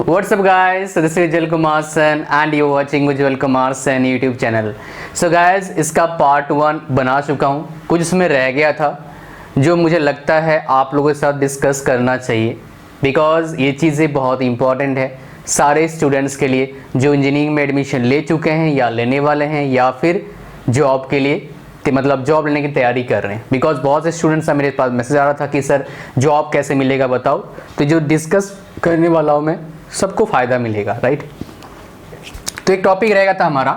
What's up guys? So this is Ujjwal Kumar Sen and you're watching Ujjwal Kumar Sen YouTube channel. So guys, इसका part 1 बना चुका हूँ. कुछ इसमें रह गया था जो मुझे लगता है आप लोगों के साथ डिस्कस करना चाहिए, बिकॉज ये चीज़ें बहुत इंपॉर्टेंट है सारे स्टूडेंट्स के लिए जो इंजीनियरिंग में एडमिशन ले चुके हैं या लेने वाले हैं या फिर जॉब के लिए मतलब जॉब लेने की तैयारी कर रहे हैं. बिकॉज बहुत से स्टूडेंट्स का मेरे पास मैसेज आ रहा था कि सर जॉब कैसे मिलेगा बताओ. तो जो डिस्कस करने वाला हूँ मैं सबको फ़ायदा मिलेगा, राइट. तो एक टॉपिक रहेगा था हमारा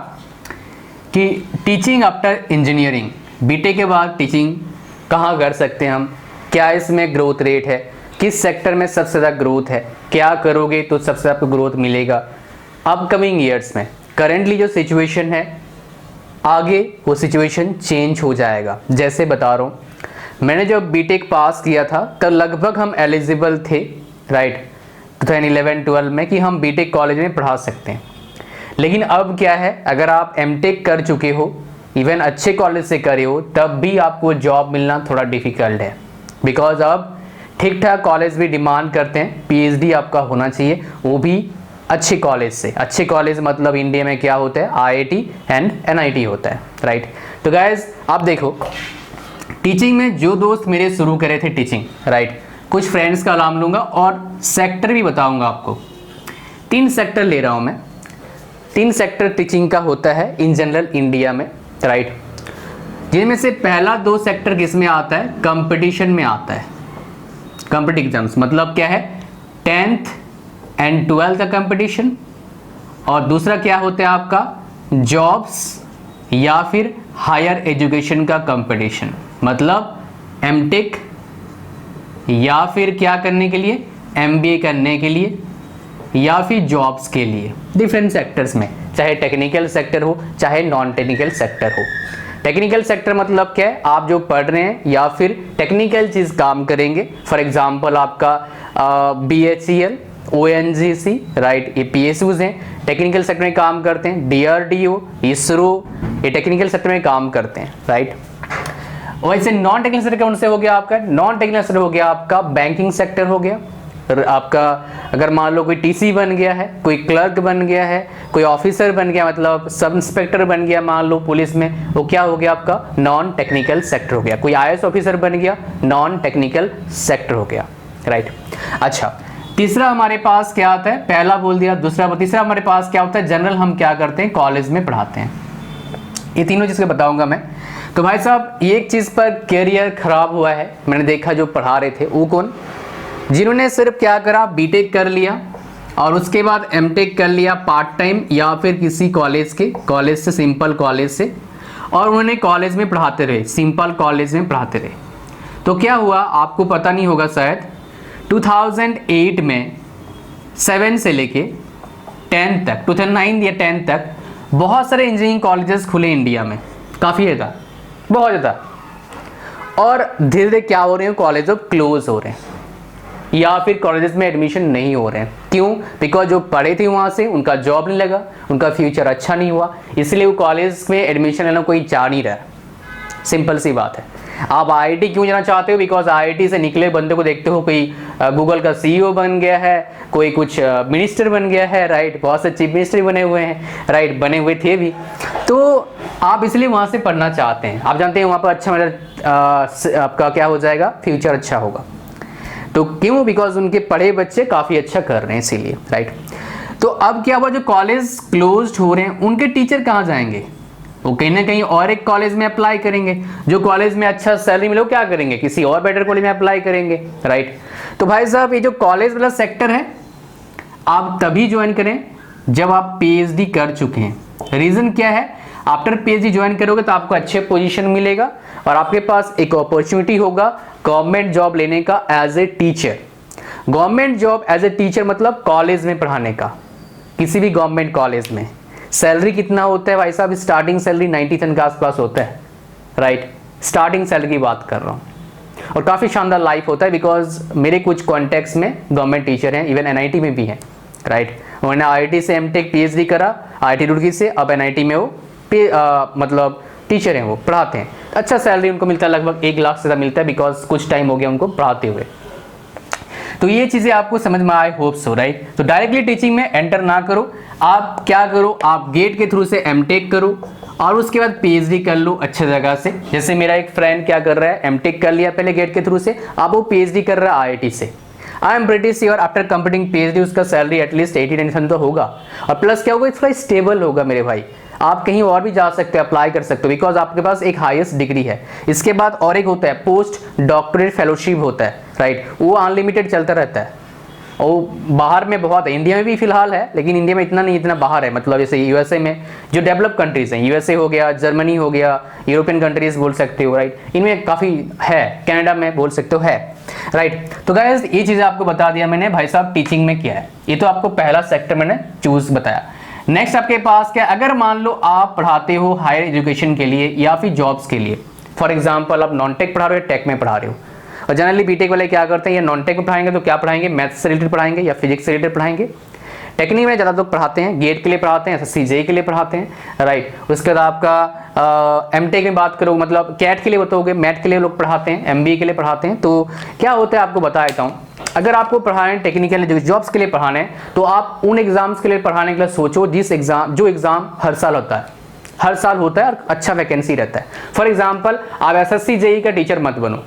कि टीचिंग आफ्टर इंजीनियरिंग, बीटेक के बाद टीचिंग कहाँ कर सकते हैं हम, क्या इसमें ग्रोथ रेट है, किस सेक्टर में सबसे ज़्यादा ग्रोथ है, क्या करोगे तो सबसे आपको ग्रोथ मिलेगा अपकमिंग ईयर्स में. करेंटली जो सिचुएशन है आगे वो सिचुएशन चेंज हो जाएगा. जैसे बता रहा हूँ, मैंने जब बीटेक पास किया था तब लगभग हम एलिजिबल थे, राइट, 2011-12 में कि हम बीटेक कॉलेज में पढ़ा सकते हैं. लेकिन अब क्या है, अगर आप एमटेक कर चुके हो, इवन अच्छे कॉलेज से करे हो, तब भी आपको जॉब मिलना थोड़ा डिफ़िकल्ट है. बिकॉज अब ठीक ठाक कॉलेज भी डिमांड करते हैं पीएचडी आपका होना चाहिए, वो भी अच्छे कॉलेज से. अच्छे कॉलेज मतलब इंडिया में क्या होता है, आईआईटी एंड एनआईटी होता है, राइट. तो गाइज आप देखो, टीचिंग में जो दोस्त मेरे शुरू करे थे टीचिंग, राइट, कुछ फ्रेंड्स का नाम लूँगा और सेक्टर भी बताऊँगा आपको. 3 सेक्टर ले रहा हूँ मैं. 3 सेक्टर टीचिंग का होता है इन जनरल इंडिया में, राइट. जिनमें से पहला 2 सेक्टर किस में आता है, कंपटीशन में आता है. कंपटीटिव एग्जाम्स मतलब क्या है, 10th एंड 12th का कंपटीशन. और दूसरा क्या होता है आपका, जॉब्स या फिर हायर एजुकेशन का कंपटीशन, मतलब एमटेक या फिर क्या करने के लिए, एमबीए करने के लिए या फिर जॉब्स के लिए. डिफरेंट सेक्टर्स में, चाहे टेक्निकल सेक्टर हो चाहे नॉन टेक्निकल सेक्टर हो. टेक्निकल सेक्टर मतलब क्या है, आप जो पढ़ रहे हैं या फिर टेक्निकल चीज़ काम करेंगे. फॉर एग्जांपल आपका BHEL, ONGC, राइट, ये PSUs हैं, टेक्निकल सेक्टर में काम करते हैं. DRDO, इसरो, ये टेक्निकल सेक्टर में काम करते हैं, राइट. वैसे नॉन टेक्निकल सेक्टर कौन से हो गया आपका, नॉन टेक्निकल सेक्टर हो गया आपका बैंकिंग सेक्टर हो गया. आपका अगर मान लो कोई टीसी बन गया है, कोई क्लर्क बन गया है, कोई ऑफिसर बन गया, मतलब सब इंस्पेक्टर बन गया मान लो पुलिस में, वो क्या हो गया आपका नॉन टेक्निकल सेक्टर हो गया. कोई IAS ऑफिसर बन गया, नॉन टेक्निकल सेक्टर हो गया, राइट. अच्छा, तीसरा हमारे पास क्या आता है, पहला बोल दिया, तीसरा हमारे पास क्या होता है, जनरल हम क्या करते हैं कॉलेज में पढ़ाते हैं. ये तीनों चीज़ बताऊंगा मैं. तो भाई साहब एक चीज़ पर कैरियर खराब हुआ है, मैंने देखा जो पढ़ा रहे थे वो कौन, जिन्होंने सिर्फ क्या करा, बीटेक कर लिया और उसके बाद एमटेक कर लिया पार्ट टाइम या फिर किसी कॉलेज से सिंपल कॉलेज से, और उन्होंने कॉलेज में पढ़ाते रहे, सिंपल कॉलेज में पढ़ाते रहे. तो क्या हुआ आपको पता नहीं होगा शायद, 2008 में 7 से लेके 10 तक, 2009 या 10 तक बहुत सारे इंजीनियरिंग कॉलेजेस खुले इंडिया में, काफ़ी ज़्यादा, बहुत ज़्यादा. और धीरे धीरे क्या हो रहे हैं, कॉलेज अब क्लोज हो रहे हैं या फिर कॉलेजेस में एडमिशन नहीं हो रहे हैं. क्यों, बिकॉज जो पढ़े थे वहाँ से उनका जॉब नहीं लगा, उनका फ्यूचर अच्छा नहीं हुआ, इसलिए वो कॉलेज में एडमिशन लेना कोई चाह नहीं रहा. सिंपल सी बात है. आप आईआईटी क्यों जाना चाहते हो, बिकॉज आईआईटी से निकले बंदे को देखते हो, कोई गूगल का CEO बन गया है, कोई कुछ मिनिस्टर बन गया है, राइट, बहुत से चीफ मिनिस्टर बने हुए हैं, राइट, बने हुए थे भी. तो आप इसलिए वहाँ से पढ़ना चाहते हैं. आप जानते हैं वहाँ पर अच्छा मतलब आपका क्या हो जाएगा, फ्यूचर अच्छा होगा. तो क्यों, बिकॉज उनके पढ़े बच्चे काफ़ी अच्छा कर रहे हैं इसीलिए, राइट. तो अब क्या हुआ, जो कॉलेज क्लोज्ड हो रहे हैं उनके टीचर कहाँ जाएंगे, वो कहीं ना कहीं और एक कॉलेज में अप्लाई करेंगे. जो कॉलेज में अच्छा सैलरी मिले वो क्या करेंगे, किसी और बेटर कॉलेज में अप्लाई करेंगे, राइट. तो भाई साहब ये जो कॉलेज वाला सेक्टर है आप तभी ज्वाइन करें जब आप PhD कर चुके हैं. रीज़न क्या है, आफ्टर PhD ज्वाइन करोगे तो आपको अच्छे पोजीशन मिलेगा और आपके पास एक अपॉर्चुनिटी होगा गवर्नमेंट जॉब लेने का as a teacher. Government job as a teacher मतलब कॉलेज में पढ़ाने का, किसी भी गवर्नमेंट कॉलेज में. सैलरी कितना होता है भाई साहब, स्टार्टिंग सैलरी 90,000 के आसपास होता है, राइट. स्टार्टिंग सैलरी की बात कर रहा हूँ. और काफ़ी शानदार लाइफ होता है, बिकॉज मेरे कुछ कॉन्टेक्ट्स में गवर्नमेंट टीचर हैं, इवन NIT में भी हैं, राइट. उन्होंने IIT से एमटेक PhD करा, IIT रुड़की से, अब NIT में वो मतलब टीचर हैं, वो पढ़ाते हैं. अच्छा सैलरी उनको मिलता है, लगभग 1 लाख से ज़्यादा मिलता है, बिकॉज कुछ टाइम हो गया उनको पढ़ाते हुए. तो ये चीजें आपको समझ में आई होप सो, राइट। तो डायरेक्टली टीचिंग में एंटर ना करो, आप क्या करो, आप गेट के थ्रू से एमटेक करो और उसके बाद पीएचडी कर लो अच्छे जगह से। जैसे मेरा एक फ्रेंड क्या कर रहा है, एमटेक कर लिया पहले गेट के थ्रू से, अब वो पीएचडी कर रहा है आईआईटी से। I am pretty sure after completing PhD उसका सैलरी एटलीस्ट 80-90 तो होगा, और प्लस क्या होगा, थोड़ा स्टेबल होगा मेरे भाई। आप कहीं और भी जा सकते हो, अप्लाई कर सकते हो, बिकॉज आपके पास एक हाईएस्ट डिग्री है। इसके बाद और एक होता है पोस्ट डॉक्टरेट फेलोशिप होता है, राइट, वो अनलिमिटेड चलता रहता है। और बाहर में बहुत है, इंडिया में भी फिलहाल है, लेकिन इंडिया में इतना नहीं, इतना बाहर है। मतलब जैसे यूएसए में जो डेवलप कंट्रीज हैं, यूएसए हो गया, जर्मनी हो गया, यूरोपियन कंट्रीज बोल सकते हो, राइट, इनमें काफ़ी है, कनाडा में बोल सकते हो है, राइट। तो गाइस ये चीज़ें आपको बता दिया मैंने भाई साहब टीचिंग में क्या है। ये तो आपको पहला सेक्टर मैंने चूज बताया। नेक्स्ट आपके पास क्या, अगर मान लो आप पढ़ाते हो हायर एजुकेशन के लिए या फिर जॉब्स के लिए, फॉर एग्जाम्पल आप नॉन टेक पढ़ा रहे हो, टेक में पढ़ा रहे हो, और जनरली बीटेक वाले क्या करते हैं, ये नॉन टेक में पढ़ाएंगे तो क्या पढ़ाएंगे, मैथ्स से रिलेटेड पढ़ाएंगे या फिजिक्स से रिलेटेड पढ़ाएंगे। टेक्निक में ज़्यादा लोग पढ़ाते हैं, गेट के लिए पढ़ाते हैं, एसएससी जेईई के लिए पढ़ाते हैं, राइट। उसके बाद आपका एमटेक में बात करो, मतलब कैट के लिए बताओगे, मैट के लिए लोग पढ़ाते हैं, एमबीए के लिए पढ़ाते हैं। तो क्या होता है आपको बता देता हूँ, अगर आपको पढ़ाने टेक्निकल जॉब्स के लिए पढ़ाने हैं तो आप उन एग्जाम्स के लिए पढ़ाने के लिए सोचो जो एग्जाम हर साल होता है, हर साल होता है और अच्छा वैकेंसी रहता है। फॉर एग्जाम्पल आप एसएससी जेईई का टीचर मत बनो,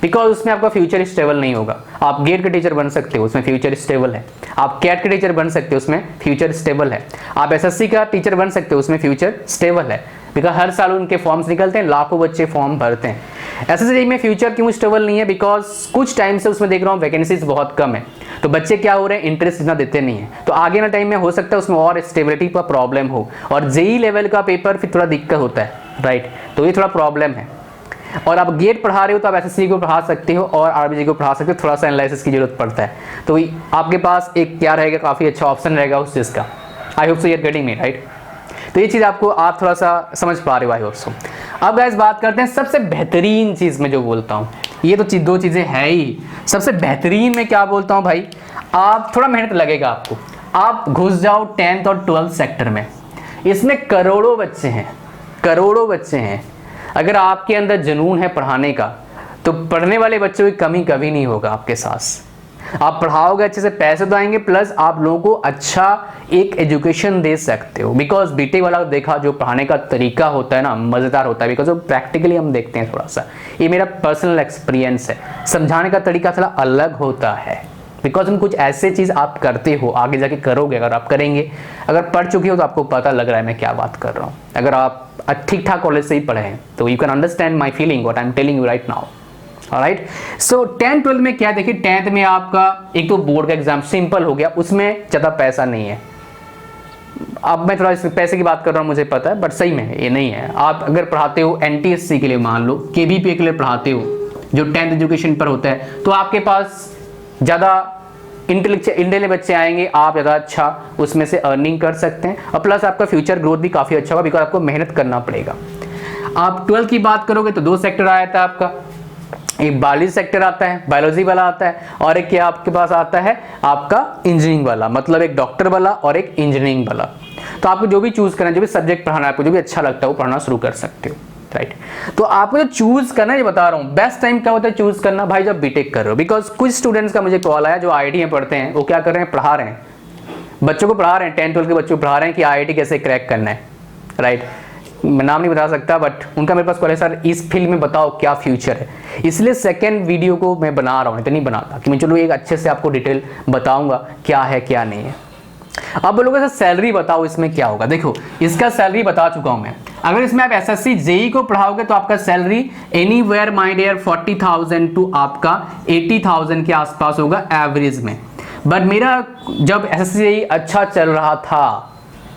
बिकॉज उसमें आपका फ्यूचर स्टेबल नहीं होगा। आप गेट के टीचर बन सकते हो, उसमें फ्यूचर स्टेबल है। आप कैट के टीचर बन सकते हो, उसमें फ्यूचर स्टेबल है। आप एसएससी का टीचर बन सकते हो, उसमें फ्यूचर स्टेबल है, बिकॉज हर साल उनके फॉर्म्स निकलते हैं, लाखों बच्चे फॉर्म भरते हैं। एसएससी में फ्यूचर क्यों स्टेबल नहीं है, बिकॉज कुछ टाइम से उसमें देख रहा हूँ वैकेंसीज बहुत कम है, तो बच्चे क्या हो रहे हैं, इंटरेस्ट इतना देते नहीं है। तो आगे ना टाइम में हो सकता है उसमें और स्टेबिलिटी का प्रॉब्लम हो, और जेईई लेवल का पेपर फिर थोड़ा दिक्कत होता है, राइट। तो ये थोड़ा प्रॉब्लम है। और आप गेट पढ़ा रहे हो तो आप एसएससी को पढ़ा सकते हो और आरबीजी को पढ़ा सकते हो, थोड़ा सा एनालिसिस की जरूरत पड़ता है। तो आपके पास एक क्या रहेगा, काफ़ी अच्छा ऑप्शन रहेगा उस चीज़ का। I hope so you are getting me, right. तो ये चीज़ आपको आप थोड़ा सा समझ पा रहे हो, आई होप सो। अब गाइस बात करते हैं सबसे बेहतरीन चीज़ में जो बोलता हूँ, ये तो दो चीज़ें है ही। सबसे बेहतरीन में क्या बोलता हूँ भाई, आप थोड़ा मेहनत लगेगा आपको, आप घुस जाओ 10th और 12th सेक्टर में। इसमें करोड़ों बच्चे हैं, करोड़ों बच्चे हैं। अगर आपके अंदर जुनून है पढ़ाने का तो पढ़ने वाले बच्चों की कमी कभी नहीं होगा आपके साथ। आप पढ़ाओगे अच्छे से, पैसे तो आएंगे, प्लस आप लोगों को अच्छा एक एजुकेशन दे सकते हो। बिकॉज बीटेक वाला देखा जो पढ़ाने का तरीका होता है ना, मज़ेदार होता है, बिकॉज वो प्रैक्टिकली हम देखते हैं थोड़ा सा। ये मेरा पर्सनल एक्सपीरियंस है, समझाने का तरीका थोड़ा अलग होता है, बिकॉज हम कुछ ऐसे चीज़ आप करते हो, आगे जाके करोगे, अगर आप करेंगे, अगर पढ़ चुके हो तो आपको पता लग रहा है मैं क्या बात कर रहा हूँ। अगर आप ठीक ठाक कॉलेज से ही पढ़े हैं तो you can understand my feeling what I am telling you right now, alright. So 10th 12th में क्या, देखिए 10th में आपका एक तो बोर्ड का एग्जाम सिंपल हो गया, उसमें ज़्यादा पैसा नहीं है। अब मैं थोड़ा इस पैसे की बात कर रहा हूँ, मुझे पता है, बट सही में ये नहीं है। आप अगर पढ़ाते हो एनटीएससी के लिए, मान लो केबीपीए के लिए पढ़ाते हो, जो 10th एजुकेशन पर होता है, तो आपके पास ज़्यादा इंटेलिजेंट बच्चे आएंगे, आप ज़्यादा अच्छा उसमें से अर्निंग कर सकते हैं, और प्लस आपका फ्यूचर ग्रोथ भी काफ़ी अच्छा होगा, बिकॉज आपको मेहनत करना पड़ेगा। आप 12th की बात करोगे तो 2 सेक्टर आया था आपका, एक बायोलॉजी सेक्टर आता है, बायोलॉजी वाला आता है, और एक क्या आपके पास आता है आपका इंजीनियरिंग वाला, मतलब एक डॉक्टर वाला और एक इंजीनियरिंग वाला। तो आपको जो भी चूज करना है, जो भी सब्जेक्ट पढ़ाना है, आपको जो भी अच्छा लगता है वो पढ़ना शुरू कर सकते हो, राइट। तो आपको जो चूज करना है, ये बता रहा हूँ, बेस्ट टाइम क्या होता है चूज करना भाई, जब बीटेक कर रहे हो। बिकॉज कुछ स्टूडेंट्स का मुझे कॉल आया जो आईआईटी में पढ़ते हैं, वो क्या कर रहे हैं, पढ़ा रहे हैं बच्चों को, पढ़ा रहे हैं 10th 12th के बच्चों को पढ़ा रहे हैं कि आईआईटी कैसे क्रैक करना है, राइट। मैं नाम नहीं बता सकता, बट उनका मेरे पास कॉल है, सर इस फील्ड में बताओ क्या फ्यूचर है। इसलिए सेकेंड वीडियो को मैं बना रहा हूँ, इतनी बनाता कि मैं चलो एक अच्छे से आपको डिटेल बताऊंगा क्या है क्या नहीं है। अब बोलोगे सर सैलरी बताओ इसमें क्या होगा। देखो इसका सैलरी बता चुका हूं मैं। अगर इसमें आप एसएससी जेईई को पढ़ाओगे तो आपका salary anywhere my dear 40,000 to आपका 80,000 के आसपास होगा एवरेज में। बट मेरा जब एसएससी जेईई अच्छा चल रहा था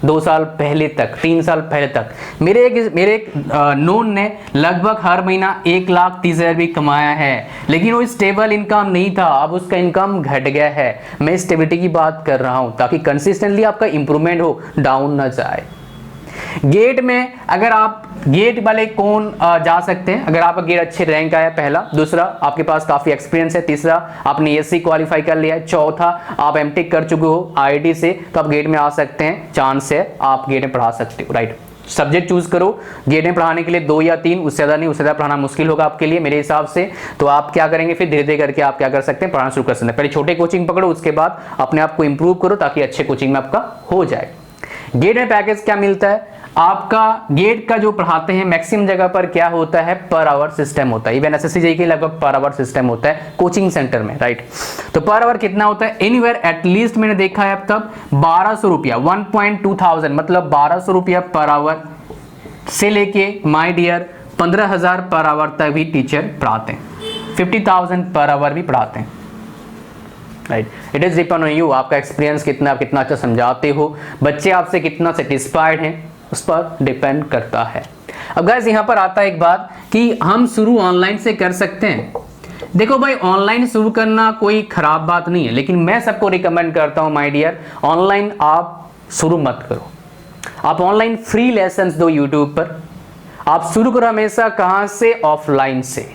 2 साल पहले तक, 3 साल पहले तक, मेरे एक नोन ने लगभग हर महीना 1,30,000 भी कमाया है, लेकिन वो स्टेबल इनकम नहीं था। अब उसका इनकम घट गया है। मैं स्टेबिलिटी की बात कर रहा हूं ताकि कंसिस्टेंटली आपका इंप्रूवमेंट हो, डाउन ना जाए। गेट में अगर आप गेट वाले कौन जा सकते हैं, अगर आपका गेट अच्छे रैंक आया, पहला, दूसरा आपके पास काफी एक्सपीरियंस है, तीसरा आपने एससी क्वालिफाई कर लिया है, चौथा आप एमटेक कर चुके हो आईआईटी से, तो आप गेट में आ सकते हैं, चांस है आप गेट में पढ़ा सकते हो, राइट। सब्जेक्ट चूज करो। गेट में पढ़ाने के लिए 2 या 3, उससे ज़्यादा नहीं, उससे ज़्यादा पढ़ाना मुश्किल होगा आपके लिए मेरे हिसाब से। तो आप क्या करेंगे, फिर धीरे धीरे करके आप क्या कर सकते हैं, पढ़ाना शुरू कर सकते हैं। पहले छोटे कोचिंग पकड़ो, उसके बाद अपने आप को इंप्रूव करो ताकि अच्छे कोचिंग में आपका हो जाए। गेट में पैकेज क्या मिलता है आपका, गेट का जो पढ़ाते हैं मैक्सिमम जगह पर क्या होता है, पर आवर सिस्टम होता है। इवन एसएससी जेईई के लगभग पर आवर सिस्टम होता है कोचिंग सेंटर में, राइट। तो पर आवर कितना होता है, एनीवेयर एटलीस्ट मैंने देखा है अब तक 1200 रुपया, 1.2000 मतलब 1200 रुपया पर आवर से लेके माय डियर 15,000 पर आवर तक भी टीचर पढ़ाते हैं, 50,000 पर आवर भी पढ़ाते हैं, right. It is depend on you, आपका एक्सपीरियंस कितना, आप कितना अच्छा समझाते हो, बच्चे आपसे कितना सेटिस्फाइड हैं, उस पर डिपेंड करता है। अब गाइस यहाँ पर आता है एक बात कि हम शुरू ऑनलाइन से कर सकते हैं। देखो भाई, ऑनलाइन शुरू करना कोई खराब बात नहीं है, लेकिन मैं सबको रिकमेंड करता हूं माय डियर, ऑनलाइन आप शुरू मत करो। आप ऑनलाइन फ्री लेसन्स दो यूट्यूब पर, आप शुरू करो हमेशा कहां से, ऑफलाइन से।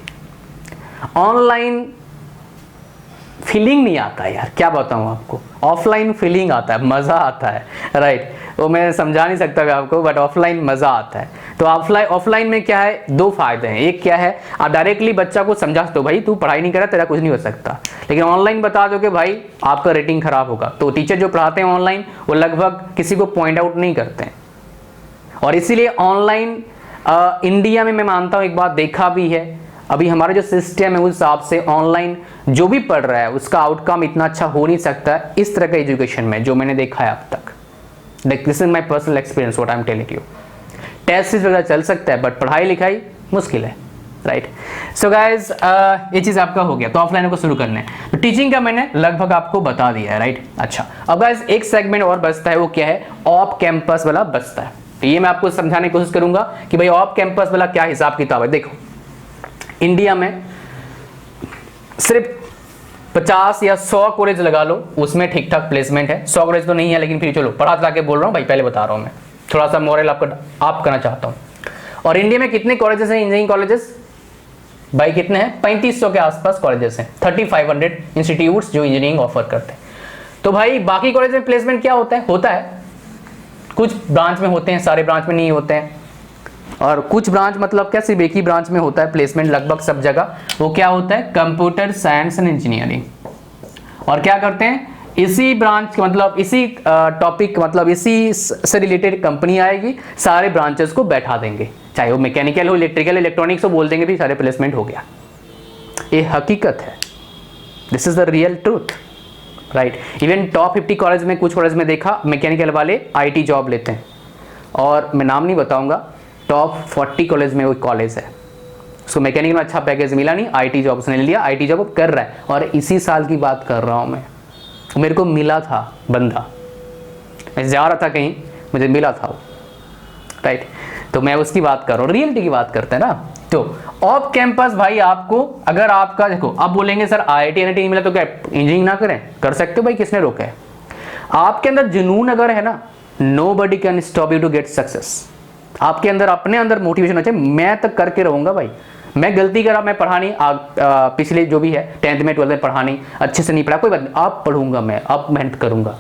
ऑनलाइन फीलिंग नहीं आता है यार, क्या बताऊं आपको, ऑफलाइन फीलिंग आता है, मजा आता है, राइट। वो मैं समझा नहीं सकता आपको, बट ऑफलाइन मजा आता है। तो ऑफलाइन में क्या है, 2 फायदे हैं। एक क्या है, आप डायरेक्टली बच्चा को समझा सकते हो, भाई तू पढ़ाई नहीं कर रहा, तेरा कुछ नहीं हो सकता। लेकिन ऑनलाइन बता दो कि भाई आपका रेटिंग खराब होगा, तो टीचर जो पढ़ाते हैं ऑनलाइन वो लगभग किसी को पॉइंट आउट नहीं करते हैं। और इसीलिए ऑनलाइन इंडिया में मैं मानता हूं एक बात देखा भी है, अभी हमारा जो सिस्टम है उस हिसाब से ऑनलाइन जो भी पढ़ रहा है उसका आउटकम इतना अच्छा हो नहीं सकता इस तरह का एजुकेशन में, जो मैंने देखा है अब तक। This is my personal experience, what I am telling you. Test वगैरह चल सकता है, बट पढ़ाई लिखाई मुश्किल है, राइट। सो गाइज ये चीज आपका हो गया, तो ऑफलाइन को शुरू करना है। तो टीचिंग का मैंने लगभग आपको बता दिया है, राइट। अच्छा, अब गाइज एक सेगमेंट और बचता है, वो क्या है, ऑफ कैंपस वाला बचता है। तो ये मैं आपको समझाने की कोशिश करूंगा कि भाई ऑफ कैंपस वाला क्या हिसाब किताब है। देखो, इंडिया में सिर्फ 50 या 100 कॉलेज लगा लो, उसमें ठीक ठाक प्लेसमेंट है। 100 कॉलेज तो नहीं है, लेकिन फिर चलो पढ़ा चला के बोल रहा हूँ भाई, पहले बता रहा हूँ मैं, थोड़ा सा मॉरल आप करना चाहता हूँ। और इंडिया में कितने कॉलेजेस हैं, इंजीनियरिंग कॉलेजेस भाई कितने हैं, 3500 के आसपास कॉलेजेस हैं, 3500 इंस्टीट्यूट्स जो इंजीनियरिंग ऑफर करते हैं। तो भाई बाकी कॉलेज में प्लेसमेंट क्या होता है कुछ ब्रांच में होते हैं, सारे ब्रांच में नहीं होते हैं। और कुछ ब्रांच मतलब क्या, सिर्फ एक ही ब्रांच में होता है प्लेसमेंट लगभग सब जगह। वो क्या होता है, कंप्यूटर साइंस एंड इंजीनियरिंग। और क्या करते हैं, इसी ब्रांच मतलब इसी टॉपिक मतलब इसी से रिलेटेड कंपनी आएगी, सारे ब्रांचेस को बैठा देंगे, चाहे वो मैकेनिकल हो, इलेक्ट्रिकल, इलेक्ट्रॉनिक्स हो, बोल देंगे भी सारे प्लेसमेंट हो गया। ये हकीकत है, this is the real truth, right. Even top 50 college में, कुछ कॉलेज में देखा मैकेनिकल वाले आईटी जॉब लेते हैं, और मैं नाम नहीं बताऊंगा, टॉप 40 कॉलेज में वो कॉलेज है, उसको मैकेनिकल में अच्छा पैकेज मिला नहीं, आईटी जॉब उसने लिया, आईटी जॉब कर रहा है। और इसी साल की बात कर रहा हूँ मैं, मेरे को मिला था बंदा, मैं जा रहा था कहीं, मुझे मिला था वो, राइट। तो मैं उसकी बात कर रहा हूँ, रियलिटी की बात करते हैं ना। तो ऑफ कैंपस भाई आपको, अगर आपका देखो आप बोलेंगे सर आईआईटी एनआईटी नहीं मिला तो क्या इंजीनियरिंग ना करें, कर सकते हो भाई, किसने रोका है। आपके अंदर जुनून अगर है ना, nobody can stop you to get success. आपके अंदर अपने अंदर मोटिवेशन होना चाहिए, मैं तक करके रहूंगा भाई, मैं गलती करा, मैं पढ़ा नहीं, पिछले जो भी है 10th में 12th में पढ़ा नहीं, अच्छे से नहीं पढ़ा, कोई बात नहीं, आप पढ़ूंगा मैं, अब मेहनत करूंगा।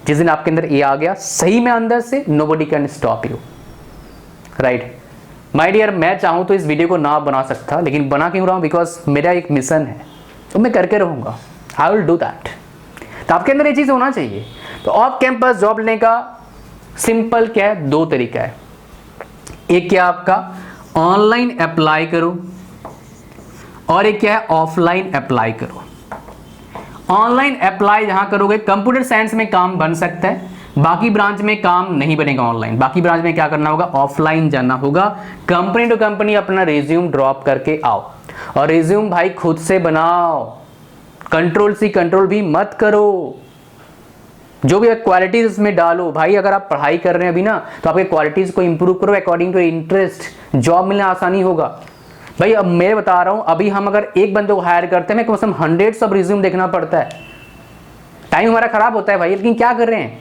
जिस दिन आपके अंदर ये आ गया सही में अंदर से, nobody can stop you, right. My dear, मैं चाहूँ तो इस वीडियो को ना बना सकता, लेकिन बना क्यों रहा हूँ, बिकॉज मेरा एक मिशन है, तो मैं करके रहूंगा, आई विल डू दैट। तो आपके अंदर ये चीज़ होना चाहिए। तो ऑफ कैंपस जॉब लेने का सिंपल क्या है, 2 तरीका है। एक क्या आपका ऑनलाइन अप्लाई करो, और एक क्या है ऑफलाइन अप्लाई करो। ऑनलाइन अप्लाई जहां करोगे कंप्यूटर साइंस में काम बन सकता है, बाकी ब्रांच में काम नहीं बनेगा ऑनलाइन। बाकी ब्रांच में क्या करना होगा, ऑफलाइन जाना होगा, कंपनी टू कंपनी अपना रिज्यूम ड्रॉप करके आओ, और रिज्यूम भाई खुद से बनाओ, कंट्रोल सी कंट्रोल भी मत करो, जो भी क्वालिटीज उसमें डालो। भाई अगर आप पढ़ाई कर रहे हैं अभी ना, तो आपके क्वालिटीज को इंप्रूव करो अकॉर्डिंग टू इंटरेस्ट, जॉब मिलना आसानी होगा। भाई अब मैं बता रहा हूं, अभी हम अगर एक बंदे को हायर करते हैं, कम से कम 100 ऑफ रिज्यूम देखना पड़ता है, टाइम हमारा खराब होता है भाई, लेकिन क्या कर रहे हैं।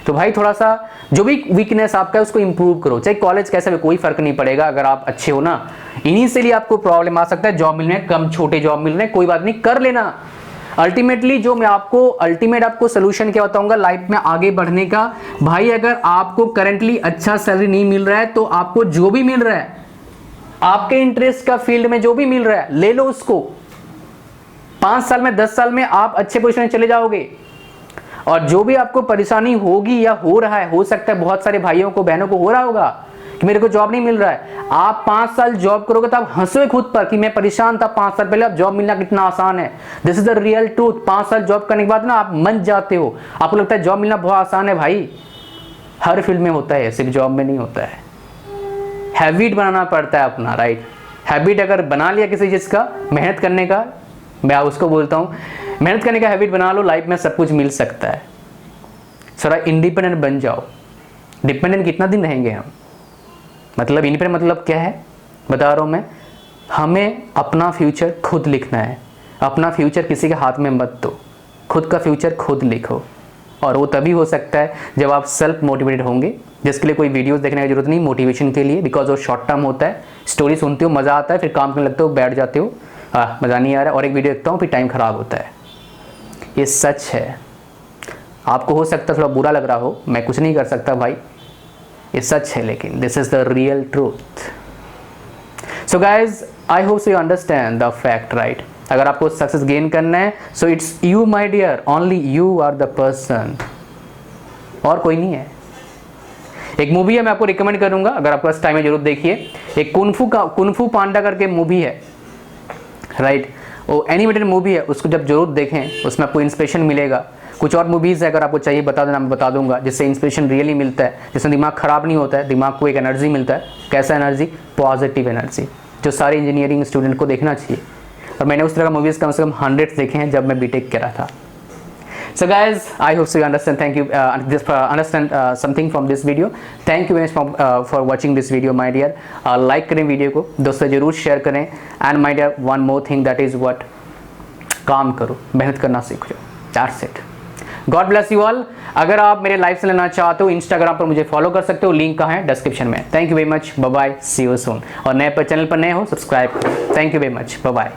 तो भाई थोड़ा सा जो भी वीकनेस आपका है उसको इंप्रूव करो, चाहे कॉलेज कैसा भी, कोई फर्क नहीं पड़ेगा। अगर आप अच्छे हो ना, इनिशियली आपको प्रॉब्लम आ सकता है, जॉब मिलने कम छोटे जॉब मिल रहे हैं, कोई बात नहीं, कर लेना। अल्टीमेटली जो मैं आपको अल्टीमेट आपको सोल्यूशन क्या बताऊंगा लाइफ में आगे बढ़ने का। भाई अगर आपको करंटली अच्छा सैलरी नहीं मिल रहा है तो आपको जो भी मिल रहा है, आपके इंटरेस्ट का फील्ड में जो भी मिल रहा है ले लो उसको। 5 साल में 10 साल में आप अच्छे पोजीशन में चले जाओगे। और जो भी आपको परेशानी होगी या हो रहा है, हो सकता है बहुत सारे भाइयों को बहनों को हो रहा होगा कि मेरे को जॉब नहीं मिल रहा है, आप 5 साल जॉब करोगे तो आप हंसोगे खुद पर कि मैं परेशान था 5 साल पहले, अब जॉब मिलना कितना आसान है। This is the real truth. 5 साल जॉब करने के बाद ना आप मंच जाते हो, आपको लगता है जॉब मिलना बहुत आसान है। भाई हर फील्ड में होता है, सिर्फ जॉब में नहीं होता है। हैबिट बनाना पड़ता है अपना, राइट। हैबिट अगर बना लिया किसी चीज का, मेहनत करने का, मैं उसको बोलता हूँ मेहनत करने का हैबिट बना लो, लाइफ में सब कुछ मिल सकता है। थोड़ा इंडिपेंडेंट बन जाओ। डिपेंडेंट कितना दिन रहेंगे हम, मतलब इंडिपेंडेंट मतलब क्या है बता रहा हूँ मैं। हमें अपना फ्यूचर खुद लिखना है। अपना फ्यूचर किसी के हाथ में मत दो, खुद का फ्यूचर खुद लिखो। और वो तभी हो सकता है जब आप सेल्फ मोटिवेटेड होंगे, जिसके लिए कोई वीडियोस देखने की जरूरत नहीं मोटिवेशन के लिए, बिकॉज वो शॉर्ट टर्म होता है। स्टोरी सुनते हो मज़ा आता है, फिर काम करने लगते हो, बैठ जाते हो, मज़ा नहीं आ रहा, और एक वीडियो देखता हूँ फिर टाइम ख़राब होता है। ये सच है। आपको हो सकता है थोड़ा बुरा लग रहा हो, मैं कुछ नहीं कर सकता भाई, ये सच है, लेकिन this is the real truth. So guys I hope so you understand the fact, right. अगर आपको सक्सेस गेन करना है so it's you my dear, only you are the person, और कोई नहीं है। एक मूवी है, मैं आपको रिकमेंड करूंगा, अगर आपके पास टाइम है जरूर देखिए। एक कुनफू पांडा करके मूवी है, राइट। वो एनिमेटेड मूवी है, उसको जब जरूर देखें, उसमें आपको इंस्पिरेशन मिलेगा। कुछ और मूवीज़ है अगर आपको चाहिए बता देना, मैं बता दूंगा, जिससे इंस्पिरेशन रियली मिलता है, जिससे दिमाग खराब नहीं होता है, दिमाग को एक एनर्जी मिलता है। कैसा एनर्जी? पॉजिटिव एनर्जी, जो सारे इंजीनियरिंग स्टूडेंट को देखना चाहिए। और मैंने उस तरह का मूवीज़ कम से कम 100 देखे हैं जब मैं बीटेक कर रहा था। So guys, I hope so you understand. Thank you. Understand something from this video. Thank you very much for watching this video, my dear. Like करें वीडियो को, दोस्तों जरूर शेयर करें। And my dear, one more thing, that is what? काम करो, मेहनत करना सीख जाओ। That's it. God bless you all. अगर आप मेरे लाइव से लेना चाहते हो, इंस्टाग्राम पर मुझे फॉलो कर सकते हो, लिंक कहाँ है? डिस्क्रिप्शन में। Thank you very much, bye bye, see you soon. और नए पर चैनल पर नए हो, सब्सक्राइब करो। Thank you very much, bye bye.